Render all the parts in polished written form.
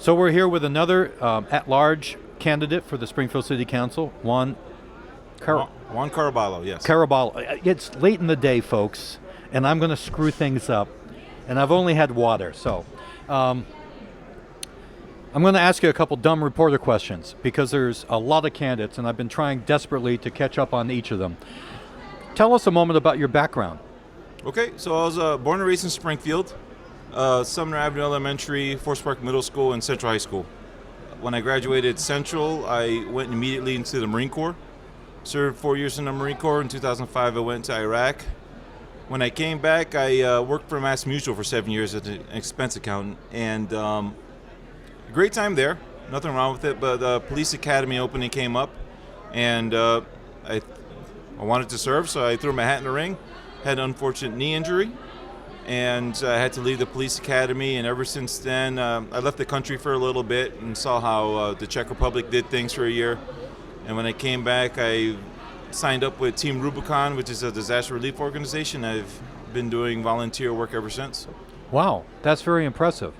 So we're here with another at-large candidate for the Springfield City Council, Juan Juan Caraballo, yes. Caraballo. It's late in the day, folks, and I'm going to screw things up. And I've only had water, so I'm going to ask you a couple dumb reporter questions because there's a lot of candidates, and I've been trying desperately to catch up on each of them. Tell us a moment about your background. Okay, so I was born and raised in Springfield, Sumner Avenue Elementary, Forest Park Middle School, and Central High School. When I graduated Central, I went immediately into the Marine Corps. Served 4 years in the Marine Corps. In 2005, I went to Iraq. When I came back, I worked for Mass Mutual for 7 years as an expense accountant, and great time there. Nothing wrong with it, but the police academy opening came up, and I wanted to serve, so I threw my hat in the ring. Had an unfortunate knee injury, and I had to leave the police academy, and ever since then, I left the country for a little bit and saw how the Czech Republic did things for a year. And when I came back, I signed up with Team Rubicon, which is a disaster relief organization. I've been doing volunteer work ever since. Wow, that's very impressive.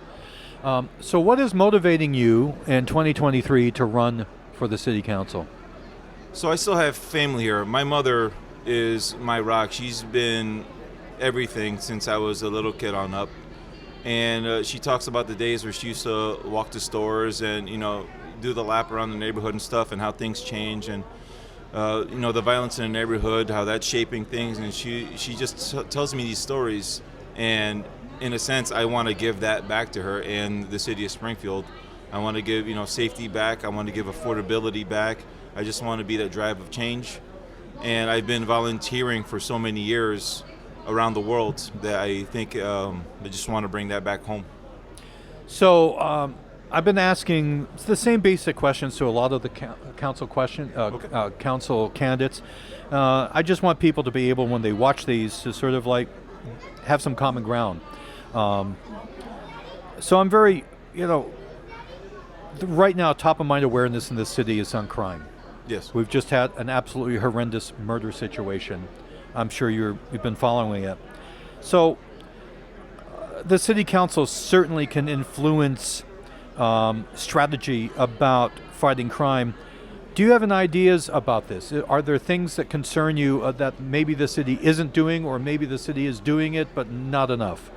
So what is motivating you in 2023 to run for the City Council? So I still have family here. My mother is my rock. She's been everything since I was a little kid on up. And she talks about the days where she used to walk to stores and, do the lap around the neighborhood and stuff, and how things change, and the violence in the neighborhood, how that's shaping things. And she just tells me these stories, and in a sense, I want to give that back to her and the city of Springfield. I want to give safety back. I want to give affordability back. I just want to be that drive of change. And I've been volunteering for so many years around the world that I think I just want to bring that back home. So I've been asking the same basic questions to a lot of the council council candidates. I just want people to be able, when they watch these, to sort of like have some common ground. So I'm very, right now, top of mind awareness in this city is on crime. Yes. We've just had an absolutely horrendous murder situation. I'm sure you've been following it. So the city council certainly can influence strategy about fighting crime. Do you have any ideas about this? Are there things that concern you that maybe the city isn't doing, or maybe the city is doing it but not enough?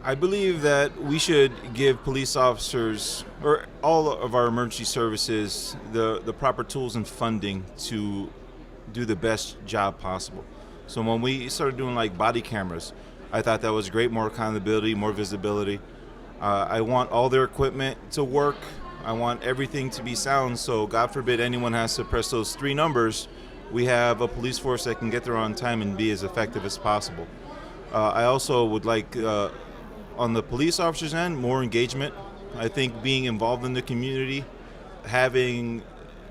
I believe that we should give police officers, or all of our emergency services, the proper tools and funding to do the best job possible. So when we started doing like body cameras, I thought that was great, more accountability, more visibility. I want all their equipment to work. I want everything to be sound, so God forbid anyone has to press those three numbers, we have a police force that can get there on time and be as effective as possible. I also would like, on the police officers' end, more engagement. I think being involved in the community, having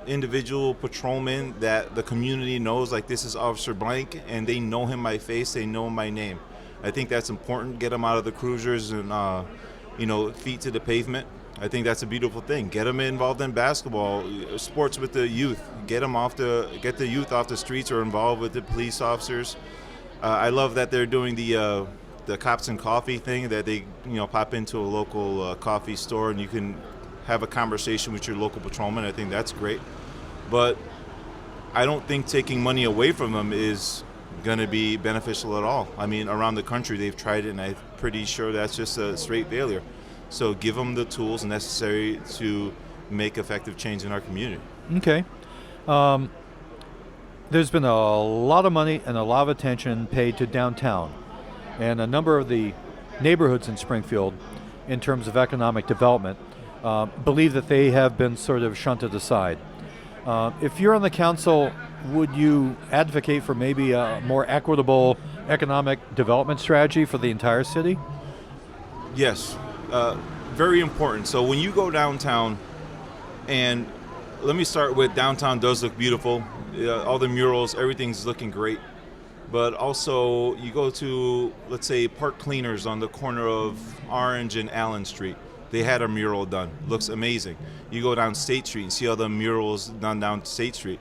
individual patrolmen that the community knows, like this is Officer Blank, and they know him by face, they know my name. I think that's important. Get them out of the cruisers and feet to the pavement. I think that's a beautiful thing. Get them involved in basketball, sports with the youth. Get the youth off the streets or involved with the police officers. I love that they're doing the cops and coffee thing, that they pop into a local coffee store and you can have a conversation with your local patrolman. I think that's great. But I don't think taking money away from them is going to be beneficial at all. I mean, around the country they've tried it, and I'm pretty sure that's just a straight failure. So give them the tools necessary to make effective change in our community. Okay. There's been a lot of money and a lot of attention paid to downtown, and a number of the neighborhoods in Springfield, in terms of economic development, believe that they have been sort of shunted aside. If you're on the council, would you advocate for maybe a more equitable economic development strategy for the entire city? Yes, very important. So when you go downtown, and let me start with downtown does look beautiful. All the murals, everything's looking great. But also you go to, let's say, Park Cleaners on the corner of Orange and Allen Street. They had a mural done. Looks amazing. You go down State Street and see all the murals done down State Street.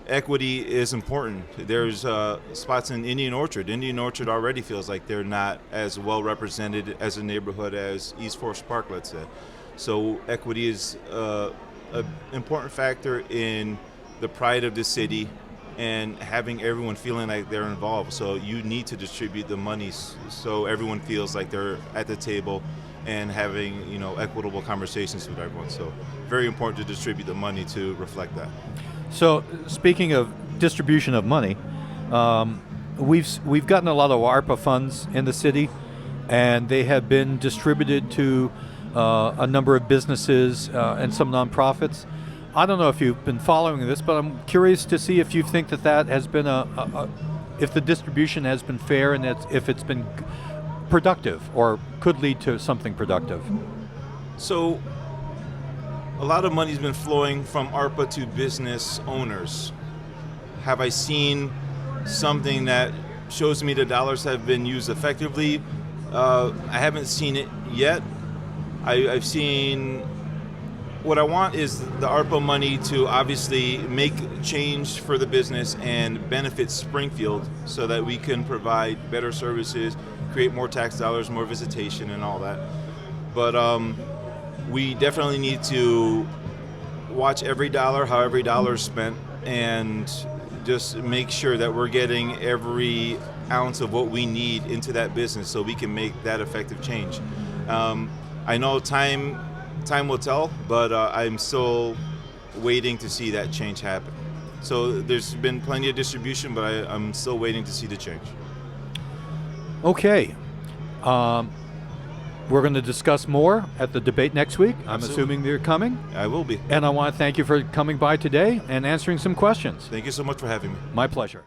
Equity is important. There's spots in Indian Orchard. Indian Orchard already feels like they're not as well represented as a neighborhood as East Forest Park, let's say. So equity is an important factor in the pride of the city and having everyone feeling like they're involved. So you need to distribute the money so everyone feels like they're at the table and having, you know, equitable conversations with everyone. So very important to distribute the money to reflect that. So speaking of distribution of money, we've gotten a lot of ARPA funds in the city, and they have been distributed to a number of businesses and some nonprofits. I don't know if you've been following this, but I'm curious to see if you think that has been if the distribution has been fair and if it's been productive or could lead to something productive. So a lot of money's been flowing from ARPA to business owners. Have I seen something that shows me the dollars have been used effectively? I haven't seen it yet. I've seen, what I want is the ARPA money to obviously make change for the business and benefit Springfield so that we can provide better services, create more tax dollars, more visitation and all that. But we definitely need to watch every dollar, how every dollar is spent, and just make sure that we're getting every ounce of what we need into that business so we can make that effective change. I know time will tell, but I'm still waiting to see that change happen. So there's been plenty of distribution, but I'm still waiting to see the change. Okay. We're going to discuss more at the debate next week. I'm Absolutely. assuming they're coming. I will be. And I want to thank you for coming by today and answering some questions. Thank you so much for having me. My pleasure.